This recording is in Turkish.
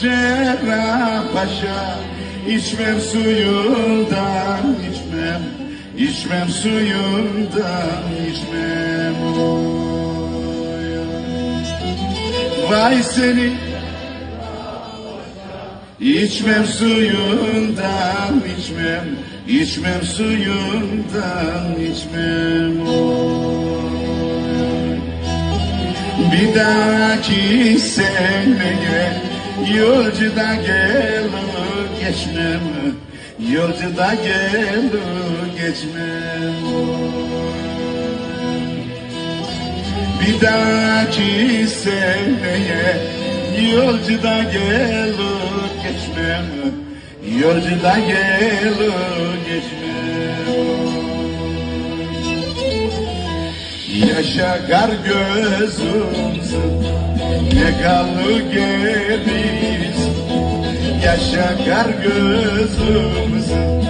cerrah paşa, içmem suyundan içmem, içmem suyundan içmem. Vay seni, içmem suyundan içmem, içmem suyundan içmem. Bir dahaki seneye yolcuda gelir geçmem, yolcuda gelir geçmem. Bir dahaki seneye yolcuda gelir geçmem, yolcuda gelir geçmem. Yaşa kar gözümsün, ne kalı gerisin. Yaşa kar gözümsün,